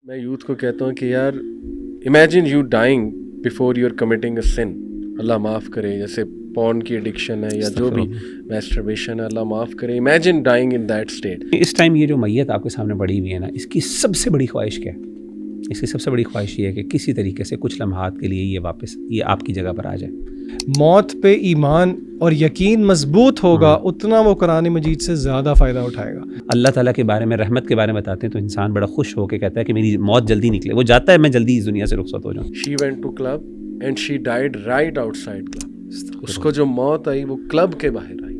میں یوتھ کو کہتا ہوں کہ یار imagine you dying before you are committing a sin. Allah معاف کرے, جیسے پورن کی ایڈکشن ہے یا جو بھی میسٹربیشن ہے, اللہ معاف کرے. Imagine dying in that state. اس ٹائم یہ جو میت آپ کے سامنے پڑی ہوئی ہے نا, اس کی سب سے بڑی خواہش کیا ہے؟ اس کی سب سے بڑی خواہش یہ ہے کہ کسی طریقے سے کچھ لمحات کے لیے یہ آپ کی جگہ پر آ جائے. موت پہ ایمان اور یقین مضبوط ہوگا اتنا وہ قرآن مجید سے زیادہ فائدہ اٹھائے گا. اللہ تعالیٰ کے بارے میں, رحمت کے بارے میں بتاتے ہیں تو انسان بڑا خوش ہو کے کہتا ہے کہ میری موت جلدی نکلے. وہ جاتا ہے میں جلدی اس دنیا سے رخصت ہو جاؤں. She went to club and she died right outside club. اس کو جو موت آئی وہ کلب کے باہر آئی,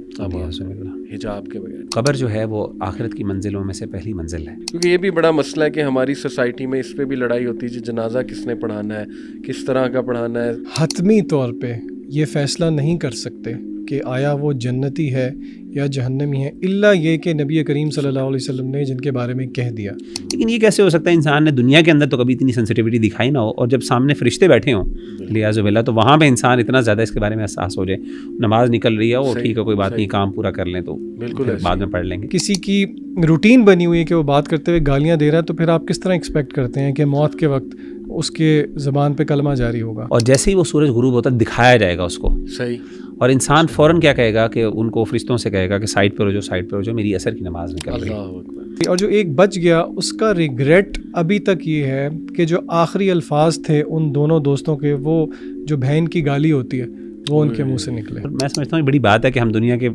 حجاب کے بغیر. قبر جو ہے وہ آخرت کی منزلوں میں سے پہلی منزل ہے. کیونکہ یہ بھی بڑا مسئلہ ہے کہ ہماری سوسائٹی میں اس پہ بھی لڑائی ہوتی ہے کہ جنازہ کس نے پڑھانا ہے, کس طرح کا پڑھانا ہے. حتمی طور پہ یہ فیصلہ نہیں کر سکتے کہ آیا وہ جنتی ہے یا جہنمی ہے, الا یہ کہ نبی کریم صلی اللہ علیہ وسلم نے جن کے بارے میں کہہ دیا. لیکن یہ کیسے ہو سکتا ہے؟ انسان نے دنیا کے اندر تو کبھی اتنی سینسٹیوٹی دکھائی نہ ہو, اور جب سامنے فرشتے بیٹھے ہوں لیاذ باللہ تو وہاں پہ انسان اتنا زیادہ اس کے بارے میں احساس ہو جائے. نماز نکل رہی ہے, وہ ٹھیک ہے کوئی بات نہیں, کام پورا کر لیں تو بالکل بعد میں پڑھ لیں گے. کسی کی روٹین بنی ہوئی ہے کہ وہ بات کرتے ہوئے گالیاں دے رہا ہے, تو پھر آپ کس طرح ایکسپیکٹ کرتے ہیں کہ موت کے وقت اس کے زبان پہ کلمہ جاری ہوگا؟ اور جیسے ہی وہ سورج غروب ہوتا ہے دکھایا جائے گا اس کو. صحیح. اور انسان فوراً کیا کہے گا کہ ان کو فرشتوں سے کہے گا کہ سائڈ پہ ہو جاؤ, سائڈ پہ ہو جاؤ, میری اثر کی نماز نکل رہی ہے. اور جو ایک بچ گیا اس کا ریگریٹ ابھی تک یہ ہے کہ جو آخری الفاظ تھے ان دونوں دوستوں کے, وہ جو بہن کی گالی ہوتی ہے وہ ان کے منہ سے نکلے. میں سمجھتا ہوں یہ بڑی بات ہے کہ ہم دنیا کے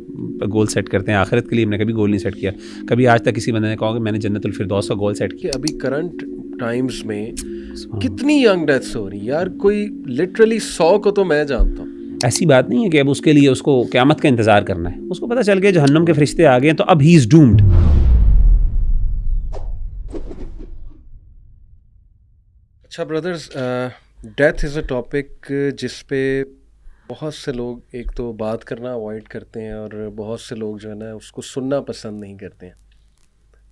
گول سیٹ کرتے ہیں, آخرت کے لیے ہم نے کبھی گول نہیں سیٹ کیا. کبھی آج تک کسی بندے نے کہا کہ میں نے جنت الفردوس کا گول سیٹ کیا. ابھی کرنٹ ٹائمز میں کتنی ینگ ڈیتھس ہو رہی یار, کوئی لٹرلی 100 کو تو میں جانتا ہوں. ایسی بات نہیں ہے کہ اب اس کے لیے اس کو قیامت کا انتظار کرنا ہے. اس کو پتہ چل گیا جہنم کے فرشتے آ گئے تو اب ہی از ڈومڈ. اچھا brothers, death is a topic جس پہ بہت سے لوگ ایک تو بات کرنا اوائڈ کرتے ہیں, اور بہت سے لوگ جو ہے نا اس کو سننا پسند نہیں کرتے ہیں.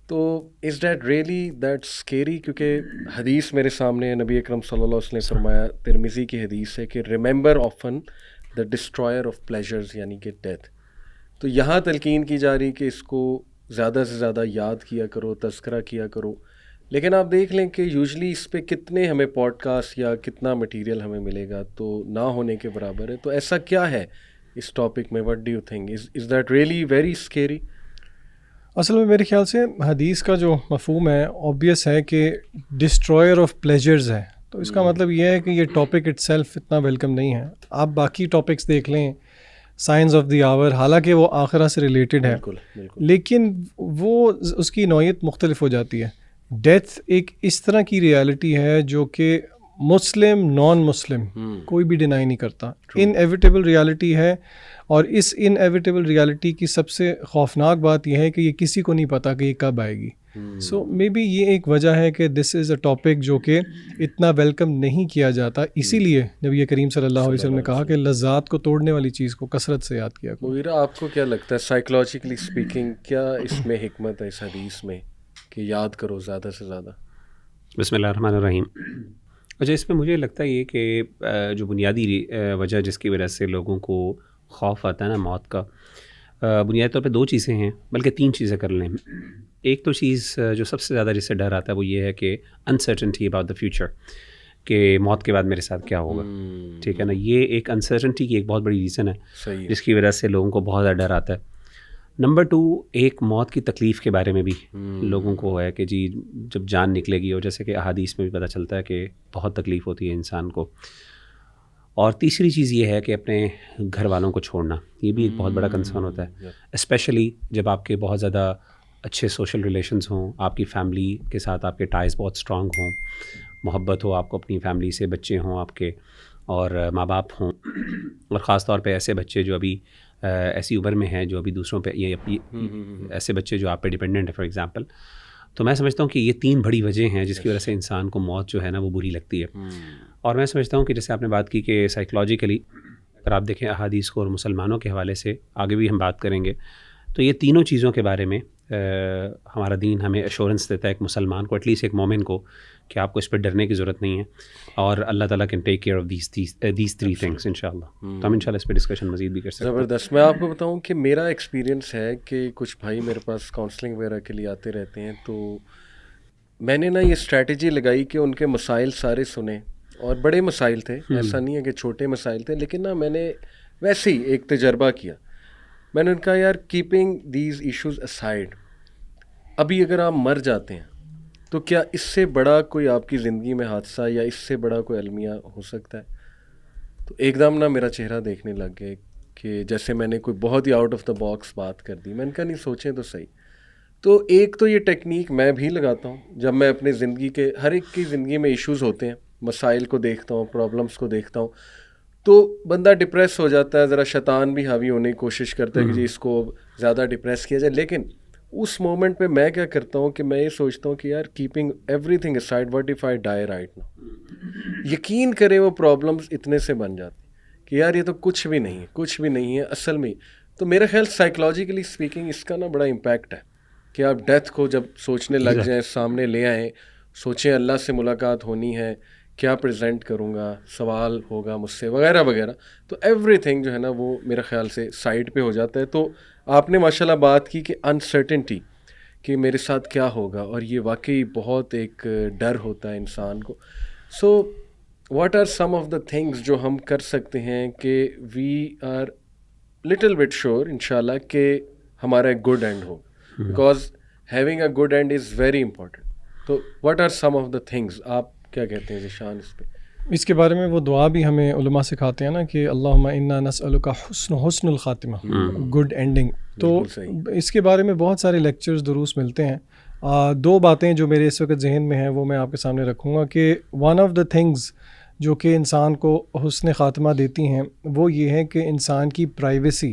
تو is that really that scary? کیونکہ حدیث میرے سامنے نبی اکرم صلی اللہ علیہ وسلم نے فرمایا, ترمذی کی حدیث ہے کہ remember often the destroyer of pleasures, یعنی کہ ڈیتھ. تو یہاں تلقین کی جا رہی کہ اس کو زیادہ سے زیادہ یاد کیا کرو, تذکرہ کیا کرو. لیکن آپ دیکھ لیں کہ یوزلی اس پہ کتنے ہمیں پوڈ کاسٹ یا کتنا مٹیریل ہمیں ملے گا, تو نہ ہونے کے برابر ہے. تو ایسا کیا ہے اس ٹاپک میں؟ What do you think, is that really very scary? اصل میں میرے خیال سے حدیث کا جو مفہوم ہے آبویس ہے کہ ڈسٹرائر آف پلیجرز ہے, تو اس کا مطلب یہ ہے کہ یہ ٹاپک اٹ سیلف اتنا ویلکم نہیں ہے. آپ باقی ٹاپکس دیکھ لیں, سائنس آف دی آور, حالانکہ وہ آخرہ سے ریلیٹڈ ہے, لیکن وہ اس کی نوعیت مختلف ہو جاتی ہے. ڈیتھ ایک اس طرح کی ریالٹی ہے جو کہ مسلم نان مسلم کوئی بھی ڈینائی نہیں کرتا. انیویٹیبل ریالٹی ہے, اور اس انیویٹیبل ریالٹی کی سب سے خوفناک بات یہ ہے کہ یہ کسی کو نہیں پتا کہ یہ کب آئے گی. سو مے بی یہ ایک وجہ ہے کہ دس از اے ٹاپک جو کہ اتنا ویلکم نہیں کیا جاتا. اسی لیے نبی کریم صلی اللہ علیہ وسلم نے کہا کہ لذات کو توڑنے والی چیز کو کثرت سے یاد کیا کرو. مغیرہ, آپ کو کیا لگتا ہے سائیکولوجیکلی اسپیکنگ کیا اس میں حکمت ہے اس حدیث میں کہ یاد کرو زیادہ سے زیادہ؟ بسم اللہ الرحمن الرحیم. اچھا, اس میں مجھے لگتا ہے یہ کہ جو بنیادی وجہ جس کی وجہ سے لوگوں کو خوف آتا ہے نا موت کا, بنیادی طور پہ 2 چیزیں ہیں, بلکہ 3 چیزیں کر لیں. ایک تو چیز جو سب سے زیادہ جس سے ڈر آتا ہے وہ یہ ہے کہ انسرٹنٹی اباؤٹ دا فیوچر, کہ موت کے بعد میرے ساتھ کیا ہوگا. ٹھیک ہے نا, یہ ایک انسرٹنٹی کی ایک بہت بڑی ریزن ہے جس کی وجہ سے لوگوں کو بہت زیادہ ڈر آتا ہے. نمبر 2, ایک موت کی تکلیف کے بارے میں بھی لوگوں کو ہے کہ جی جب جان نکلے گی, اور جیسے کہ احادیث میں بھی پتہ چلتا ہے کہ بہت تکلیف ہوتی ہے انسان کو. اور تیسری چیز یہ ہے کہ اپنے گھر والوں کو چھوڑنا, یہ بھی ایک بہت بڑا کنسرن ہوتا ہے, اسپیشلی جب آپ کے بہت زیادہ اچھے سوشل ریلیشنز ہوں, آپ کی فیملی کے ساتھ آپ کے ٹائز بہت اسٹرانگ ہوں, محبت ہو آپ کو اپنی فیملی سے, بچے ہوں آپ کے اور ماں باپ ہوں, اور خاص طور پہ ایسے بچے جو ابھی ایسی عمر میں ہیں جو ابھی دوسروں پہ, ایسے بچے جو آپ پہ ڈپینڈنٹ ہے فار ایگزامپل. تو میں سمجھتا ہوں کہ یہ 3 بڑی وجہ ہیں جس کی وجہ سے انسان کو موت جو ہے نا وہ بری لگتی ہے. اور میں سمجھتا ہوں کہ جیسے آپ نے بات کی کہ سائیکولوجیکلی اگر آپ دیکھیں احادیث کو اور مسلمانوں کے حوالے سے آگے بھی ہم بات کریں گے, تو یہ تینوں چیزوں کے بارے میں ہمارا دین ہمیں ایشورنس دیتا ہے ایک مسلمان کو, ایٹ لیسٹ ایک مومن کو, کہ آپ کو اس پہ ڈرنے کی ضرورت نہیں ہے, اور اللہ تعالیٰ can take care of these 3 things انشاءاللہ. تو ہم انشاءاللہ اس پہ ڈسکشن مزید بھی کر سکتے ہیں. زبردست. میں آپ کو بتاؤں کہ میرا ایکسپیرینس ہے کہ کچھ بھائی میرے پاس کاؤنسلنگ وغیرہ کے لیے آتے رہتے ہیں, تو میں نے نا یہ اسٹریٹجی لگائی کہ ان کے مسائل سارے سنے, اور بڑے مسائل تھے, ایسا نہیں ہے کہ چھوٹے مسائل تھے, لیکن نا میں نے ویسے ہی ایک تجربہ کیا. میں نے کہا یار کیپنگ دیز ایشوز اسائڈ, ابھی اگر آپ مر جاتے ہیں تو کیا اس سے بڑا کوئی آپ کی زندگی میں حادثہ یا اس سے بڑا کوئی المیہ ہو سکتا ہے؟ تو ایک دم نا میرا چہرہ دیکھنے لگ گئے کہ جیسے میں نے کوئی بہت ہی آؤٹ آف دا باکس بات کر دی. میں نے کہا نہیں, سوچیں تو صحیح. تو ایک تو یہ ٹیکنیک میں بھی لگاتا ہوں جب میں اپنے زندگی کے, ہر ایک کی زندگی میں ایشوز ہوتے ہیں, مسائل کو دیکھتا ہوں, پرابلمس کو دیکھتا ہوں, تو بندہ ڈپریس ہو جاتا ہے, ذرا شیطان بھی حاوی ہونے کی کوشش کرتا ہے کہ جی اس کو زیادہ ڈپریس کیا جائے. لیکن اس مومنٹ پہ میں کیا کرتا ہوں کہ میں یہ سوچتا ہوں کہ یار keeping every thing aside, what if I dye right now. یقین کریں وہ پرابلمس اتنے سے بن جاتی کہ یار یہ تو کچھ بھی نہیں ہے, کچھ بھی نہیں ہے اصل میں. تو میرا خیال سائیکلوجیکلی اسپیکنگ اس کا نا بڑا امپیکٹ ہے کہ آپ ڈیتھ کو جب سوچنے لگ جائیں, سامنے لے آئیں, سوچیں اللہ سے ملاقات ہونی ہے, کیا پریزنٹ کروں گا, سوال ہوگا مجھ سے وغیرہ وغیرہ, تو ایوری تھنگ جو ہے نا وہ میرا خیال سے سائڈ پہ ہو جاتا ہے. تو آپ نے ماشاء اللہ بات کی کہ انسرٹنٹی, کہ میرے ساتھ کیا ہوگا, اور یہ واقعی بہت ایک ڈر ہوتا ہے انسان کو. So what are some of the things جو ہم کر سکتے ہیں کہ we are little bit sure انشاءاللہ کہ ہمارا ایک گڈ اینڈ ہو, because having a good end is very important. تو what are some of the things, آپ کیا کہتے ہیں ذیشان اس پہ؟ اس کے بارے میں وہ دعا بھی ہمیں علماء سکھاتے ہیں نا کہ اللہم انا نسألک حسن الخاتمہ, گڈ اینڈنگ. تو اس کے بارے میں بہت سارے لیکچرز دروس ملتے ہیں. دو باتیں جو میرے اس وقت ذہن میں ہیں وہ میں آپ کے سامنے رکھوں گا کہ ون آف دا تھنگز جو کہ انسان کو حسن خاتمہ دیتی ہیں وہ یہ ہے کہ انسان کی پرائیویسی,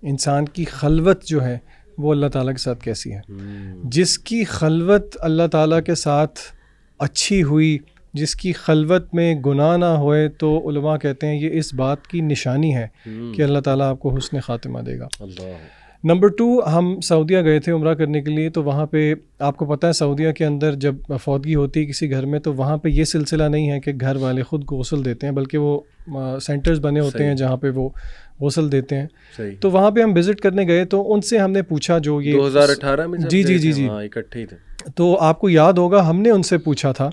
انسان کی خلوت جو ہے وہ اللہ تعالیٰ کے ساتھ کیسی ہے. جس کی خلوت اللہ تعالیٰ کے ساتھ اچھی ہوئی, جس کی خلوت میں گناہ نہ ہوئے, تو علماء کہتے ہیں یہ اس بات کی نشانی ہے کہ اللہ تعالیٰ آپ کو حسن خاتمہ دے گا. نمبر 2, ہم سعودیہ گئے تھے عمرہ کرنے کے لیے, تو وہاں پہ آپ کو پتہ ہے سعودیہ کے اندر جب فوتگی ہوتی ہے کسی گھر میں تو وہاں پہ یہ سلسلہ نہیں ہے کہ گھر والے خود کو غسل دیتے ہیں, بلکہ وہ سینٹرز بنے ہوتے ہیں جہاں پہ وہ غسل دیتے ہیں. تو وہاں پہ ہم وزٹ کرنے گئے تو ان سے ہم نے پوچھا, جو یہ 2018 میں جی اکٹھے ہی تھے, تو آپ کو یاد ہوگا ہم نے ان سے پوچھا تھا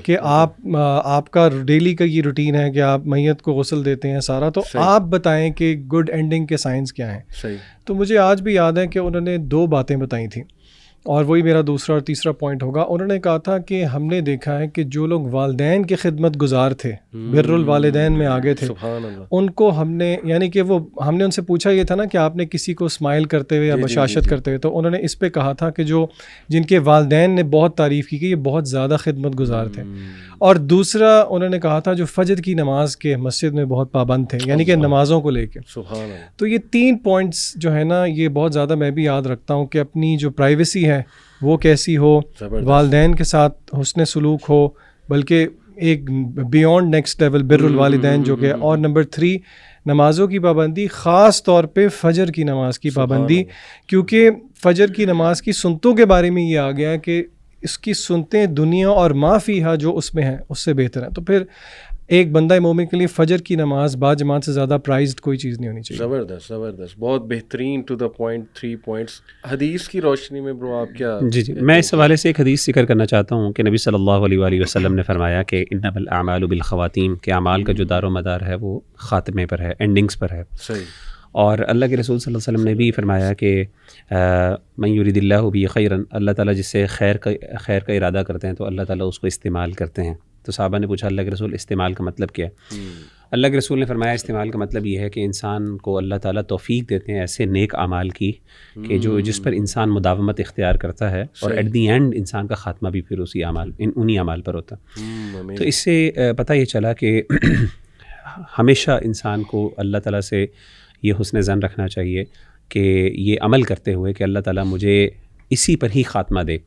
کہ آپ کا ڈیلی کا یہ روٹین ہے کہ آپ میت کو غسل دیتے ہیں سارا, تو آپ بتائیں کہ گڈ اینڈنگ کے سائنس کیا ہیں. تو مجھے آج بھی یاد ہے کہ انہوں نے 2 باتیں بتائی تھیں, اور وہی میرا دوسرا اور تیسرا پوائنٹ ہوگا. انہوں نے کہا تھا کہ ہم نے دیکھا ہے کہ جو لوگ والدین کے خدمت گزار تھے, بر الوالدین میں آگے تھے, ان کو ہم نے, یعنی کہ وہ ہم نے ان سے پوچھا یہ تھا نا کہ آپ نے کسی کو اسمائل کرتے ہوئے یا بشاشت کرتے ہوئے, تو انہوں نے اس پہ کہا تھا کہ جو جن کے والدین نے بہت تعریف کی کہ یہ بہت زیادہ خدمت گزار تھے. اور دوسرا انہوں نے کہا تھا جو فجر کی نماز کے مسجد میں بہت پابند تھے, یعنی کہ نمازوں کو لے کے. تو یہ 3 پوائنٹس جو ہے نا یہ بہت زیادہ میں بھی یاد رکھتا ہوں کہ اپنی جو پرائیویسی ہے وہ کیسی ہو, والدین کے ساتھ حسن سلوک ہو, بلکہ ایک بیونڈ نیکسٹ لیول بر الوالدین جو کہ. اور نمبر 3 نمازوں کی پابندی, خاص طور پہ فجر کی نماز کی پابندی, کیونکہ فجر کی نماز کی سنتوں کے بارے میں یہ آ گیا ہے کہ اس کی سنتیں دنیا اور ما فیہا جو اس میں ہیں اس سے بہتر ہیں. تو پھر ایک بندہ مومن کے لیے فجر کی نماز با جماعت سے زیادہ پرائزڈ کوئی چیز نہیں ہونی چاہیے. زبردست, بہت بہترین, ٹو دا پوائنٹ 3 پوائنٹس. حدیث کی روشنی میں برو آپ کیا؟ جی میں اس حوالے سے ایک حدیث ذکر کرنا چاہتا ہوں کہ نبی صلی اللہ علیہ وآلہ وسلم نے فرمایا کہ انما الاعمال بالخواتیم, کہ اعمال کا جو دار و مدار ہے وہ خاتمے پر ہے, اینڈنگز پر ہے. صحیح. اور اللہ کے رسول صلی اللہ علیہ وسلم نے بھی فرمایا کہ من یرید اللہ بہ خیرا, اللہ تعالیٰ جس سے خیر کا ارادہ کرتے ہیں تو اللہ تعالیٰ اس کو استعمال کرتے ہیں. تو صحابہ نے پوچھا اللہ کے رسول استعمال کا مطلب کیا ہے؟ اللہ کے رسول نے فرمایا استعمال کا مطلب یہ ہے کہ انسان کو اللہ تعالیٰ توفیق دیتے ہیں ایسے نیک اعمال کی کہ جس پر انسان مداومت اختیار کرتا ہے, اور ایٹ دی اینڈ انسان کا خاتمہ بھی پھر انہی اعمال پر ہوتا ہے. تو اس سے پتہ یہ چلا کہ ہمیشہ انسان کو اللہ تعالیٰ سے یہ حسن ظن رکھنا چاہیے کہ یہ عمل کرتے ہوئے کہ اللہ تعالیٰ مجھے اسی پر ہی خاتمہ دے.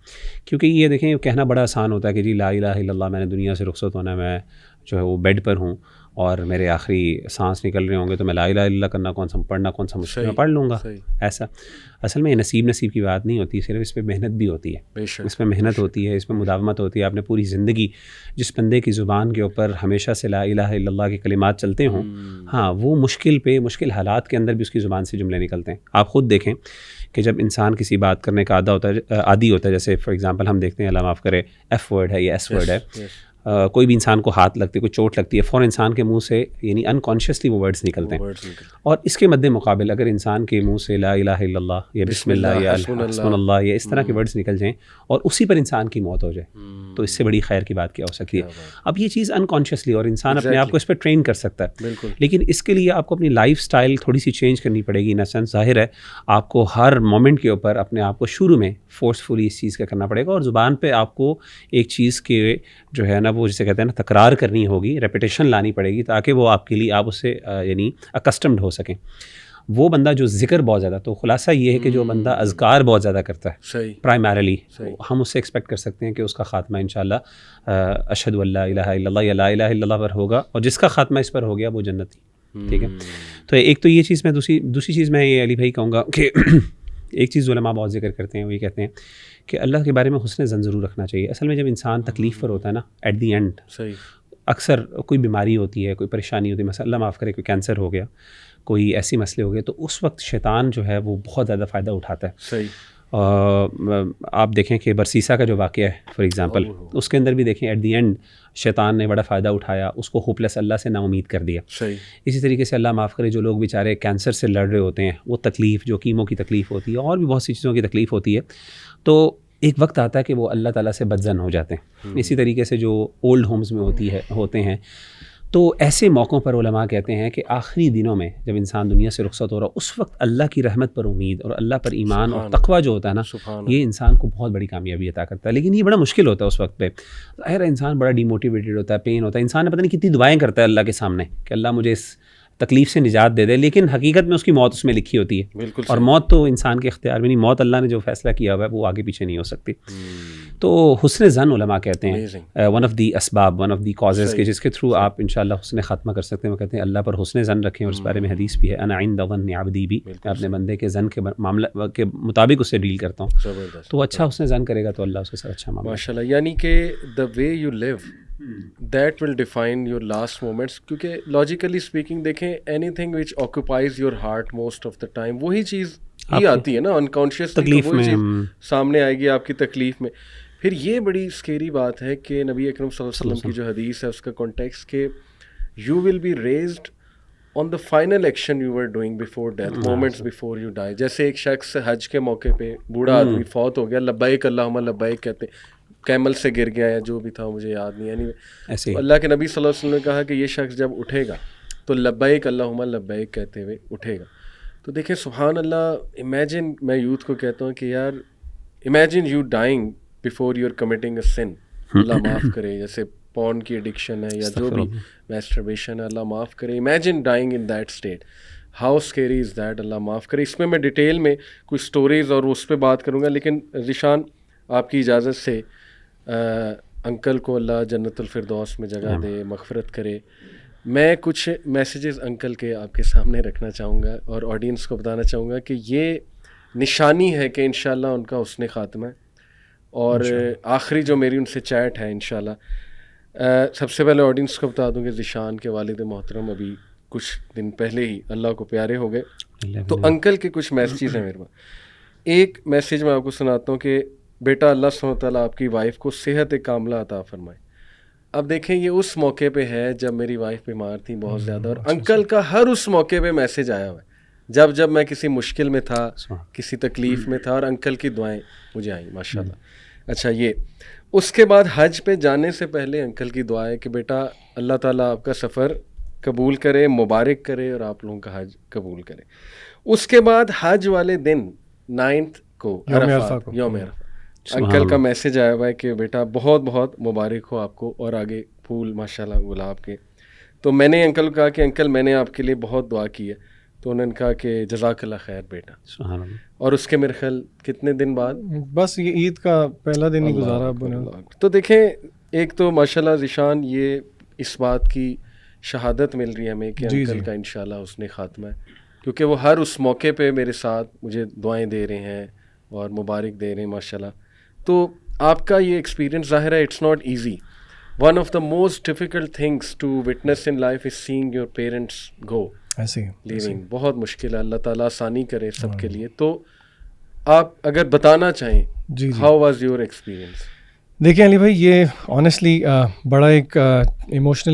کیونکہ یہ دیکھیں کہنا بڑا آسان ہوتا ہے کہ جی لا الہ الا اللہ, میں نے دنیا سے رخصت ہونا ہے, میں جو ہے وہ بیڈ پر ہوں, اور میرے آخری سانس نکل رہے ہوں گے تو میں لا الہ الا اللہ کرنا کون سا پڑھنا کون سا مشکل میں پڑھ لوں گا. ایسا اصل میں یہ نصیب کی بات نہیں ہوتی, صرف اس پہ محنت بھی ہوتی ہے, اس میں محنت ہوتی ہے, اس میں مداومت ہوتی ہے. آپ نے پوری زندگی جس بندے کی زبان کے اوپر ہمیشہ سے لا الہ الا اللہ کے کلمات چلتے ہوں, ہاں وہ مشکل حالات کے اندر بھی اس کی زبان سے جملے نکلتے ہیں. آپ خود دیکھیں کہ جب انسان کسی بات کرنے کا عادی ہوتا ہے, جیسے فار ایگزامپل ہم دیکھتے ہیں اللہ معاف کرے ایف ورڈ ہے یا ایس ورڈ ہے, کوئی بھی انسان کو ہاتھ لگتی ہے, کوئی چوٹ لگتی ہے, فوراً انسان کے منہ سے یعنی انکانشیسلی وہ ورڈز نکلتے ہیں. اور اس کے مد مقابل اگر انسان کے منہ سے لا الہ الا اللہ یا بسم اللہ یا حسبنا اللہ یا اس طرح کے ورڈز نکل جائیں اور اسی پر انسان کی موت ہو جائے, تو اس سے بڑی خیر کی بات کیا ہو سکتی ہے. اب یہ چیز انکانشیسلی اور انسان اپنے آپ کو اس پہ ٹرین کر سکتا ہے, لیکن اس کے لیے آپ کو اپنی لائف سٹائل تھوڑی سی چینج کرنی پڑے گی. ان سینس ظاہر ہے آپ کو ہر مومنٹ کے اوپر اپنے آپ کو شروع میں فورسفلی اس چیز کا کرنا پڑے گا, اور زبان پہ آپ کو ایک چیز کے جو ہے نا وہ جسے کہتے ہیں نا تکرار کرنی ہوگی, ریپیٹیشن لانی پڑے گی, تاکہ وہ آپ کے لیے آپ اس سے یعنی اکسٹمڈ ہو سکیں. وہ بندہ جو ذکر بہت زیادہ, تو خلاصہ یہ ہے کہ جو بندہ اذکار بہت زیادہ کرتا ہے پرائمریلی, ہم اس سے ایکسپیکٹ کر سکتے ہیں کہ اس کا خاتمہ انشاءاللہ اشہد ان لا الہ الا اللہ یا لا الہ الا اللہ پر ہوگا, اور جس کا خاتمہ اس پر ہو گیا وہ جنتی. ٹھیک ہے, تو ایک تو یہ چیز میں دوسری چیز میں یہ علی بھائی کہوں گا کہ ایک چیز علماء بہت ذکر کرتے ہیں, وہ یہ کہتے ہیں کہ اللہ کے بارے میں حسن ظن ضرور رکھنا چاہیے. اصل میں جب انسان تکلیف پر ہوتا ہے نا, ایٹ دی اینڈ اکثر کوئی بیماری ہوتی ہے, کوئی پریشانی ہوتی ہے, مثلا اللہ معاف کرے کوئی کینسر ہو گیا, کوئی ایسی مسئلے ہو گئے, تو اس وقت شیطان جو ہے وہ بہت زیادہ فائدہ اٹھاتا ہے. آپ دیکھیں کہ برسیسا کا جو واقعہ ہے فار ایگزامپل, اس کے اندر بھی دیکھیں ایٹ دی اینڈ شیطان نے بڑا فائدہ اٹھایا, اس کو ہوپ لیس اللہ سے نا امید کر دیا. اسی طریقے سے اللہ معاف کرے جو لوگ بیچارے کینسر سے لڑ رہے ہوتے ہیں, وہ تکلیف جو کیمو کی تکلیف ہوتی ہے اور بھی بہت سی چیزوں کی تکلیف ہوتی ہے, تو ایک وقت آتا ہے کہ وہ اللہ تعالیٰ سے بدظن ہو جاتے ہیں. اسی طریقے سے جو اولڈ ہومز میں ہوتے ہیں, تو ایسے موقعوں پر علماء کہتے ہیں کہ آخری دنوں میں جب انسان دنیا سے رخصت ہو رہا, اس وقت اللہ کی رحمت پر امید اور اللہ پر ایمان اور تقویٰ جو ہوتا ہے نا, یہ انسان کو بہت بڑی کامیابی عطا کرتا ہے. لیکن یہ بڑا مشکل ہوتا ہے اس وقت پہ, ظاہر انسان بڑا ڈیموٹیویٹڈ ہوتا ہے, پین ہوتا ہے, انسان نے پتہ نہیں کتنی دعائیں کرتا ہے اللہ کے سامنے کہ اللہ مجھے اس تکلیف سے نجات دے دے, لیکن حقیقت میں اس کی موت اس میں لکھی ہوتی ہے. اور موت تو انسان کے اختیار میں نہیں, موت اللہ نے جو فیصلہ کیا ہوا ہے وہ آگے پیچھے نہیں ہو سکتی. تو حسن ظن علماء کہتے ہیں ون آف دی اسباب, ون آف دی کازز کے جس کے تھرو آپ انشاءاللہ حسن خاتمہ کر سکتے ہیں. وہ کہتے ہیں اللہ پر حسن ظن رکھیں, اور اس بارے میں حدیث بھی ہے, انا عند ظن عبدی بھی, میں اپنے بندے کے ظن کے معاملہ کے مطابق اس سے ڈیل کرتا ہوں. تو وہ اچھا حسن ظن کرے گا تو اللہ اس کے ساتھ اچھا معاملہ. ماشاءاللہ, یعنی کہ the way you live that will define your last moments. کیونکہ لاجیکلی اسپیکنگ دیکھیں, anything which occupies your heart most of the time, وہی چیز ہی آتی ہے نا انکانشیس تکلیف میں, سامنے آئے گی آپ کی تکلیف میں. پھر یہ بڑی اسکیری بات ہے کہ نبی اکرم صلی اللہ علیہ وسلم کی جو حدیث ہے اس کا کانٹیکسٹ کہ you will be raised on the final action you were doing before death, moments before you die. جیسے ایک شخص حج کے موقع پہ بوڑھا آدمی فوت ہو گیا, لبیک اللہم لبیک کہتے ہیں, کیمل سے گر گیا یا جو بھی تھا مجھے یاد نہیں, یعنی اللہ کے نبی صلی اللہ علیہ وسلم نے کہا کہ یہ شخص جب اٹھے گا تو لبیک اللہم لبیک کہتے ہوئے اٹھے گا. تو دیکھیں سبحان اللہ, امیجن, میں یوتھ کو کہتا ہوں کہ یار imagine you dying before you are committing a sin, Allah معاف کرے, جیسے پورن کی ایڈکشن ہے یا جو بھی میسٹربیشن ہے, اللہ معاف کرے. Imagine dying in that state, how scary is that, Allah معاف کرے. اس میں ڈیٹیل میں کچھ اسٹوریز اور اس پہ بات کروں گا, لیکن ذیشان آپ کی اجازت سے انکل کو اللہ جنت الفردوس میں جگہ دے, مغفرت کرے. میں کچھ میسیجز انکل کے آپ کے سامنے رکھنا چاہوں گا اور آڈینس کو بتانا چاہوں گا کہ یہ نشانی ہے کہ انشاءاللہ ان کا حسن خاتمہ ہے. اور آخری جو میری ان سے چیٹ ہے انشاءاللہ, سب سے پہلے آڈینس کو بتا دوں کہ ذیشان کے والد محترم ابھی کچھ دن پہلے ہی اللہ کو پیارے ہو گئے. تو انکل کے کچھ میسیجز ہیں میرے پاس. ایک میسیج میں آپ کو سناتا ہوں کہ بیٹا اللہ سبحانہ وتعالیٰ آپ کی وائف کو صحت کاملہ عطا فرمائے. اب دیکھیں یہ اس موقع پہ ہے جب میری وائف بیمار تھی بہت زیادہ, اور انکل کا ہر اس موقع پہ میسیج آیا ہوا ہے جب میں کسی مشکل میں تھا, کسی تکلیف میں تھا, اور انکل کی دعائیں مجھے آئیں ماشاءاللہ. اچھا, یہ اس کے بعد حج پہ جانے سے پہلے انکل کی دعا ہے کہ بیٹا اللہ تعالیٰ آپ کا سفر قبول کرے, مبارک کرے, اور آپ لوگوں کا حج قبول کرے. اس کے بعد حج والے دن 9 کو عرفات, یوم عرفات, انکل کا میسیج آیا ہوا ہے کہ بیٹا بہت بہت مبارک ہو آپ کو, اور آگے پھول ماشاءاللہ گلاب کے. تو میں نے انکل کو کہا کہ انکل میں نے آپ کے لیے بہت دعا کی ہے, تو انہوں نے کہا کہ جزاک اللہ خیر بیٹا. سبحان اللہ. اور اس کے میرے خیال کتنے دن بعد, بس یہ عید کا پہلا دن ہی گزارا ابو نے. تو دیکھیں ایک تو ماشاءاللہ ذیشان یہ اس بات کی شہادت مل رہی ہے ہمیں کہ جی انکل کا انشاءاللہ اس نے خاتمہ ہے، کیونکہ وہ ہر اس موقع پہ میرے ساتھ مجھے دعائیں دے رہے ہیں اور مبارک دے رہے ہیں ماشاءاللہ. تو آپ کا یہ ایکسپیرینس ظاہر ہے it's not easy. One of the most difficult things to witness in life is seeing your parents go ایسے ہی لیونگ. بہت مشکل ہے، اللہ تعالیٰ آسانی کرے سب کے لیے. تو آپ اگر بتانا چاہیں جی ہاؤ واز یور ایکسپیرینس؟ دیکھیں علی بھائی، یہ آنیسٹلی بڑا ایک ایموشنل